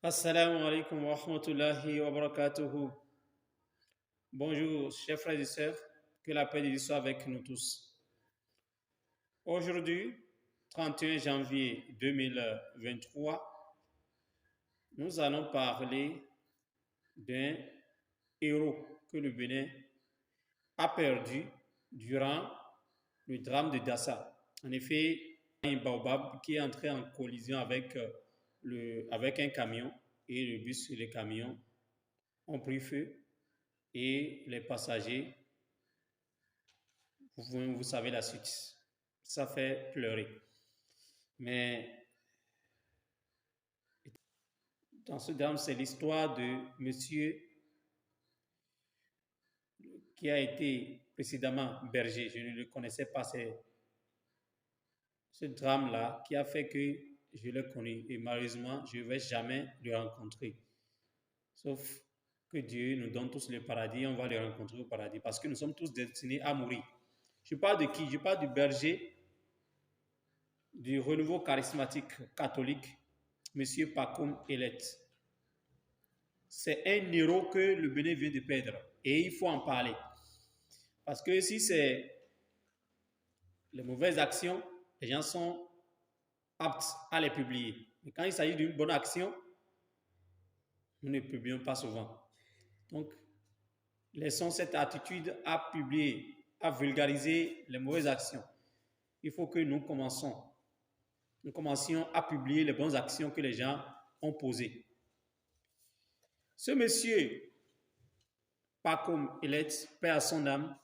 Assalamu alaikum wa rahmatullahi wa barakatuhu. Bonjour, chers frères et sœurs, que la paix de Dieu soit avec nous tous. Aujourd'hui, 31 janvier 2023, nous allons parler d'un héros que le Bénin a perdu durant le drame de Dassa. En effet, un baobab qui est entré en collision avec un camion et le bus et le camion ont pris feu et les passagers, vous savez la suite. Ça fait pleurer. Mais dans ce drame, c'est l'histoire de monsieur qui a été précédemment berger. Je ne le connaissais pas. C'est ce drame-là qui a fait que je l'ai connu. Et malheureusement, je ne vais jamais le rencontrer. Sauf que Dieu nous donne tous le paradis, on va le rencontrer au paradis. Parce que nous sommes tous destinés à mourir. Je parle de qui? Je parle du berger du renouveau charismatique catholique, M. Pacôme Elet. C'est un héros que le Bénin vient de perdre. Et il faut en parler. Parce que si c'est les mauvaises actions, les gens sont aptes à les publier. Mais quand il s'agit d'une bonne action, nous ne publions pas souvent. Donc, laissons cette attitude à publier, à vulgariser les mauvaises actions. Il faut que nous commencions à publier les bonnes actions que les gens ont posées. Ce monsieur, Pacôme Elet, paix à son âme,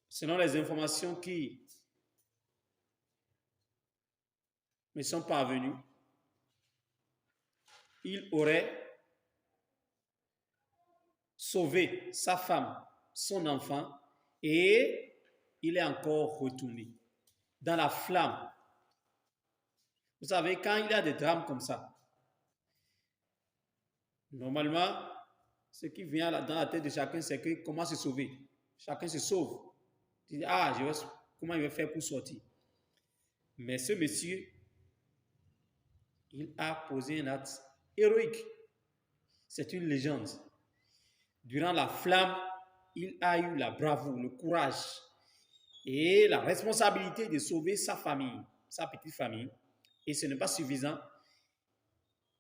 selon les informations qui me sont parvenues, il aurait sauvé sa femme, son enfant, et il est encore retourné dans la flamme. Vous savez, quand il y a des drames comme ça, normalement, ce qui vient dans la tête de chacun, c'est que comment se sauver. Chacun se sauve. Tu dis, comment il va faire pour sortir? Mais ce monsieur, il a posé un acte héroïque. C'est une légende. Durant la flamme, il a eu la bravoure, le courage et la responsabilité de sauver sa famille, sa petite famille. Et ce n'est pas suffisant.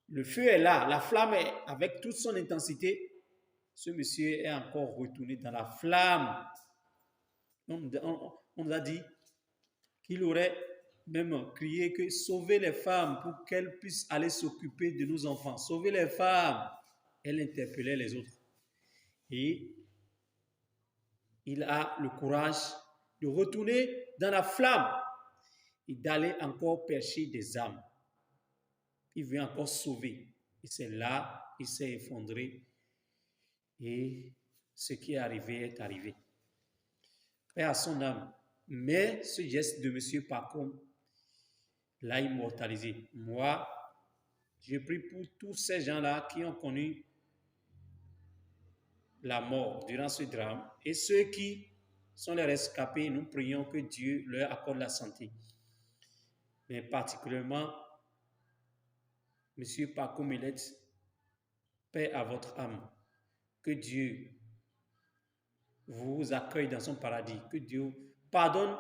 Le feu est là, la flamme est avec toute son intensité. Ce monsieur est encore retourné dans la flamme. On nous a dit qu'il aurait même crié que sauver les femmes pour qu'elles puissent aller s'occuper de nos enfants. Sauver les femmes. Elle interpellait les autres. Et il a le courage de retourner dans la flamme et d'aller encore pêcher des âmes. Il veut encore sauver. Et c'est là, il s'est effondré. Et ce qui est arrivé. Paix à son âme. Mais ce geste de M. Pacôme l'a immortalisé. Moi, je prie pour tous ces gens-là qui ont connu la mort durant ce drame. Et ceux qui sont les rescapés, nous prions que Dieu leur accorde la santé. Mais particulièrement, M. Pacôme Elet, paix à votre âme. Que Dieu vous accueille dans son paradis. Que Dieu pardonne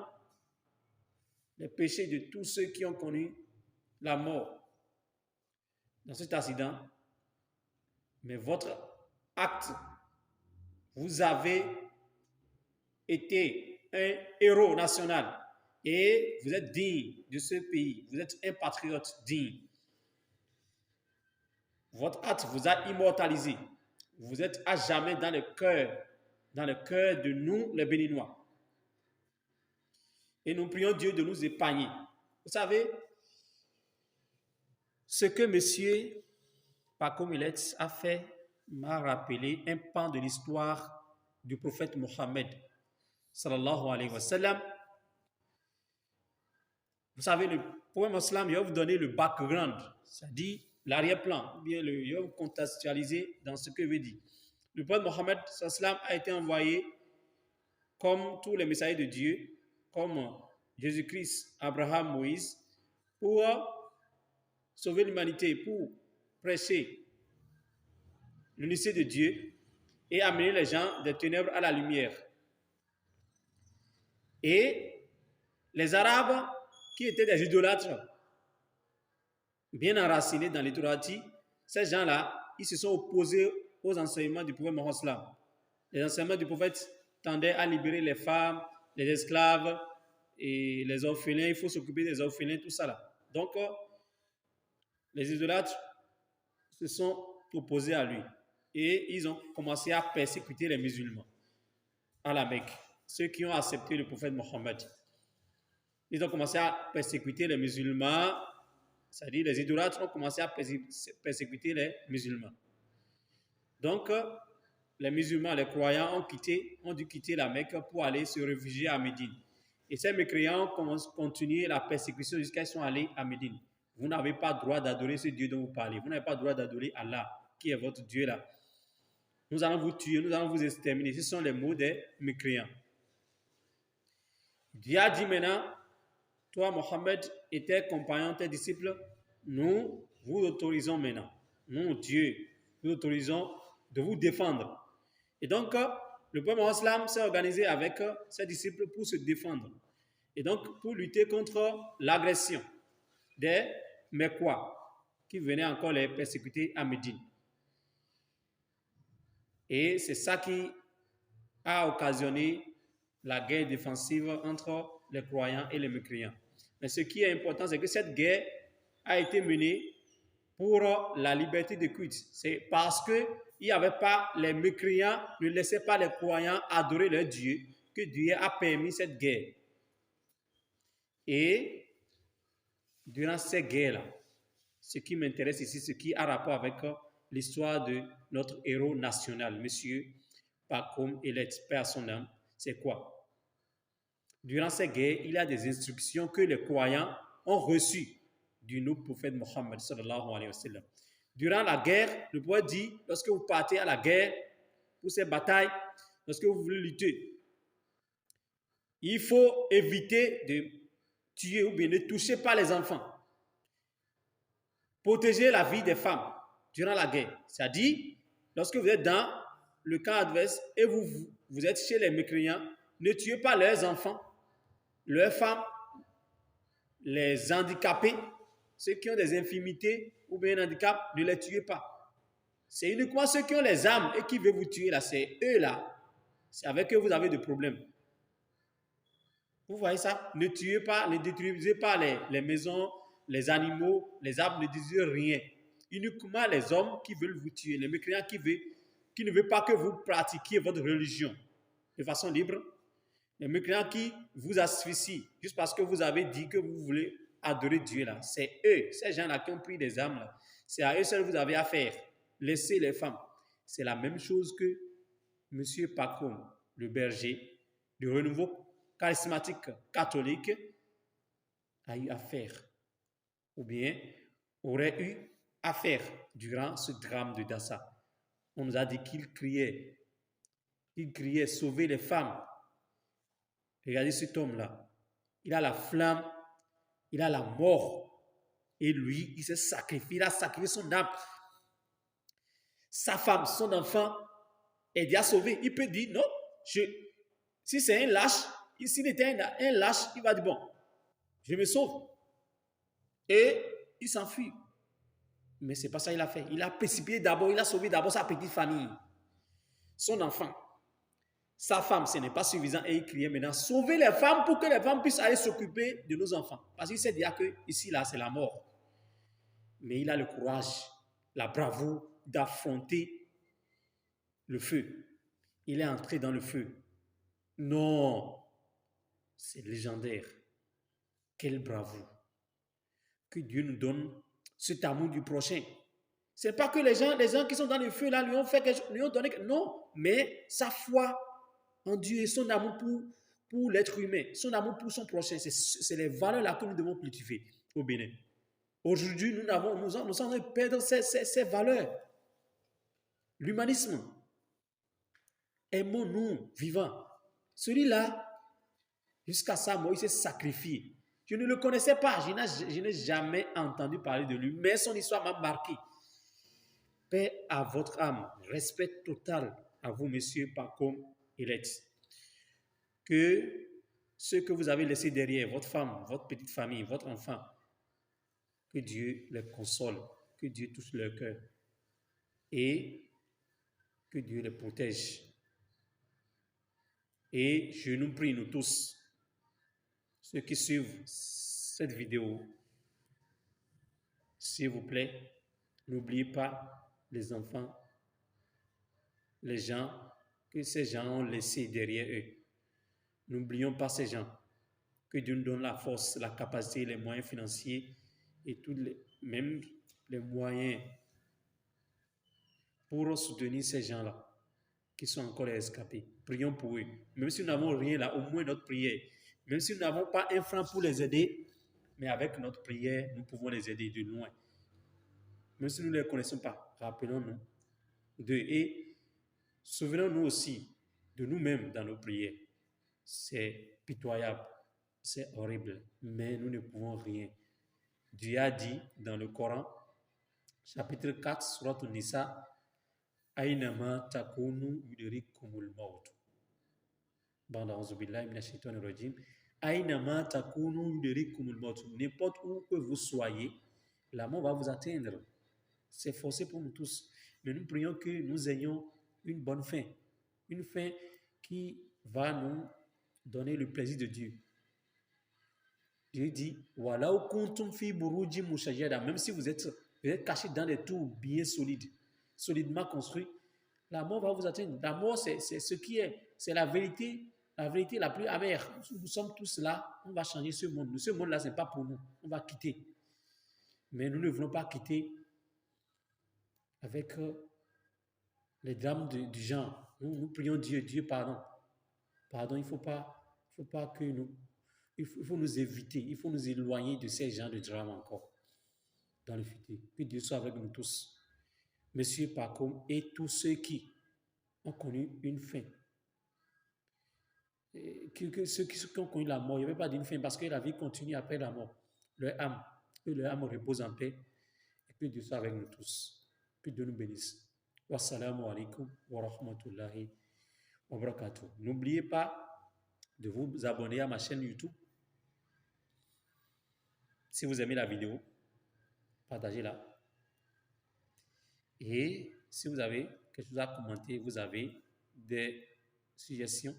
les péchés de tous ceux qui ont connu la mort dans cet accident. Mais votre acte, vous avez été un héros national et vous êtes digne de ce pays. Vous êtes un patriote digne. Votre acte vous a immortalisé. Vous êtes à jamais dans le cœur de nous, les Béninois. Et nous prions Dieu de nous épargner. Vous savez, ce que M. Pacôme Elet a fait m'a rappelé un pan de l'histoire du prophète Mohammed, sallallahu alayhi wa sallam. Vous savez, le prophète Mohammed, il va vous donner le background, c'est-à-dire l'arrière-plan, bien il va vous contextualiser dans ce que veut dire. Le prophète Mohammed sallam a été envoyé comme tous les messagers de Dieu, comme Jésus-Christ, Abraham, Moïse, pour sauver l'humanité, pour prêcher l'unicité de Dieu et amener les gens des ténèbres à la lumière. Et les Arabes, qui étaient des idolâtres, bien enracinés dans l'idolâtrie, ces gens-là, ils se sont opposés aux enseignements du prophète Mohammed. Les enseignements du prophète tendaient à libérer les femmes, les esclaves et les orphelins. Il faut s'occuper des orphelins, tout ça là. Donc, les idolâtres se sont opposés à lui et ils ont commencé à persécuter les musulmans à la Mecque, ceux qui ont accepté le prophète Mohammed. Ils ont commencé à persécuter les musulmans, c'est-à-dire les idolâtres ont commencé à persécuter les musulmans. Donc, les musulmans, les croyants ont dû quitter la Mecque pour aller se réfugier à Médine. Et ces mécréants ont continué la persécution jusqu'à ce qu'ils sont allés à Médine. Vous n'avez pas le droit d'adorer ce Dieu dont vous parlez. Vous n'avez pas le droit d'adorer Allah, qui est votre Dieu là. Nous allons vous tuer, nous allons vous exterminer. Ce sont les mots des mécréants. Dieu a dit maintenant, toi, Mohammed, et tes compagnons, tes disciples, nous vous autorisons maintenant. Nous, Dieu, nous autorisons de vous défendre. Et donc, le prophète Mohammed s'est organisé avec ses disciples pour se défendre. Et donc, pour lutter contre l'agression des Mecquois qui venaient encore les persécuter à Médine. Et c'est ça qui a occasionné la guerre défensive entre les croyants et les mécréants. Mais ce qui est important, c'est que cette guerre a été menée pour la liberté de culte. C'est parce qu'il n'y avait pas, les mécréants ne laissaient pas les croyants adorer leur Dieu que Dieu a permis cette guerre. Et durant cette guerre-là, ce qui m'intéresse ici, ce qui a rapport avec l'histoire de notre héros national, M. Pakoum Elet, paix à son âme, c'est quoi? Durant cette guerre, il y a des instructions que les croyants ont reçues du nouveau prophète Mohammed sallallahu alayhi wa sallam. Durant la guerre, le prophète dit, lorsque vous partez à la guerre, pour ces batailles, lorsque vous voulez lutter, il faut éviter de tuer ou bien de toucher par les enfants. Protéger la vie des femmes durant la guerre. C'est-à-dire, lorsque vous êtes dans le camp adverse et vous êtes chez les mécréants, ne tuez pas leurs enfants, leurs femmes, les handicapés, ceux qui ont des infirmités ou bien un handicap, ne les tuez pas. C'est uniquement ceux qui ont les armes et qui veulent vous tuer là, c'est eux là. C'est avec eux que vous avez des problèmes. Vous voyez ça? Ne tuez pas, ne détruisez pas les maisons, les animaux, les arbres, ne détruisez rien. Uniquement les hommes qui veulent vous tuer, les mécréants qui ne veulent pas que vous pratiquiez votre religion de façon libre. Les mécréants qui vous asphyxient juste parce que vous avez dit que vous voulez adorer Dieu là. C'est eux, ces gens-là qui ont pris des armes là. C'est à eux seuls que vous avez affaire. Laissez les femmes. C'est la même chose que M. Pakoum, le berger, du renouveau charismatique catholique, a eu à faire, ou bien aurait eu à faire durant ce drame de Dassa. On nous a dit qu'il criait sauver les femmes. Regardez cet homme-là, il a la flamme, il a la mort, et lui, il s'est sacrifié, il a sacrifié son âme. Sa femme, son enfant, est déjà sauvé. Il peut dire non, si c'est un lâche, s'il était un lâche, il va dire bon, je me sauve. Et il s'enfuit. Mais ce n'est pas ça qu'il a fait. Il a précipité d'abord, il a sauvé d'abord sa petite famille, son enfant. Sa femme, ce n'est pas suffisant. Et il criait maintenant, sauvez les femmes pour que les femmes puissent aller s'occuper de nos enfants. Parce qu'il sait déjà que ici, là, c'est la mort. Mais il a le courage, la bravoure d'affronter le feu. Il est entré dans le feu. Non, c'est légendaire. Quelle bravoure. Que Dieu nous donne cet amour du prochain. Ce n'est pas que les gens qui sont dans le feu là lui ont donné. Non, mais sa foi en Dieu et son amour pour l'être humain, son amour pour son prochain, c'est les valeurs là que nous devons cultiver au Bénin. Aujourd'hui, nous sommes perdre ces valeurs. L'humanisme. Aimons-nous vivants. Celui-là, jusqu'à ça, il s'est sacrifié. Je ne le connaissais pas, je n'ai jamais entendu parler de lui, mais son histoire m'a marqué. Paix à votre âme, respect total à vous, monsieur Pacom Elex. Que ce que vous avez laissé derrière, votre femme, votre petite famille, votre enfant, que Dieu les console, que Dieu touche leur cœur et que Dieu les protège. Et je nous prie, nous tous, ceux qui suivent cette vidéo, s'il vous plaît, n'oubliez pas les enfants, les gens que ces gens ont laissés derrière eux. N'oublions pas ces gens. Que Dieu nous donne la force, la capacité, les moyens financiers et même les moyens pour soutenir ces gens-là qui sont encore escapés. Prions pour eux. Même si nous n'avons rien là, au moins notre prière. Même si nous n'avons pas un franc pour les aider, mais avec notre prière, nous pouvons les aider de loin. Même si nous ne les connaissons pas, rappelons-nous d'eux et souvenons-nous aussi de nous-mêmes dans nos prières. C'est pitoyable, c'est horrible, mais nous ne pouvons rien. Dieu a dit dans le Coran, chapitre 4, surat An-Nisa, Aynama takunu yudrikumul maut. N'importe où que vous soyez, la mort va vous atteindre. C'est forcé pour nous tous. Mais nous prions que nous ayons une bonne fin. Une fin qui va nous donner le plaisir de Dieu. Dieu dit, même si vous êtes caché dans des tours bien solides, solidement construits, la mort va vous atteindre. La mort, c'est ce qui est. C'est la vérité la plus amère. Nous sommes tous là, on va changer ce monde. Ce monde-là, ce n'est pas pour nous. On va quitter. Mais nous ne voulons pas quitter avec les drames du genre. Nous prions Dieu, pardon. Pardon, il faut pas que nous... Il faut nous éviter, il faut nous éloigner de ces genres de drames encore dans le futur. Que Dieu soit avec nous tous. Monsieur Pacom et tous ceux qui ont connu une fin. Ceux qui ont connu la mort, il n'y avait pas d'une fin parce que la vie continue après la mort. Leur âme repose en paix. Et que Dieu soit avec nous tous. Que Dieu nous bénisse. Wassalamu alaikum wa rahmatullahi wa barakatuh. N'oubliez pas de vous abonner à ma chaîne YouTube. Si vous aimez la vidéo, partagez-la. Et si vous avez quelque chose à commenter, vous avez des suggestions,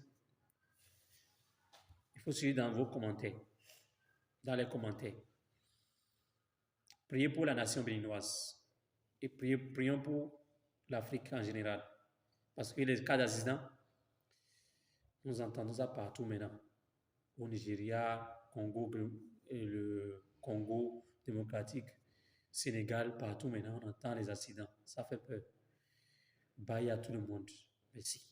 il faut suivre dans vos commentaires, dans les commentaires. Priez pour la nation béninoise et prions pour l'Afrique en général. Parce que les cas d'accident, nous entendons ça partout maintenant. Au Nigeria, Congo, et le Congo démocratique, Sénégal, partout maintenant, on entend les accidents. Ça fait peur. Bye à tout le monde. Merci.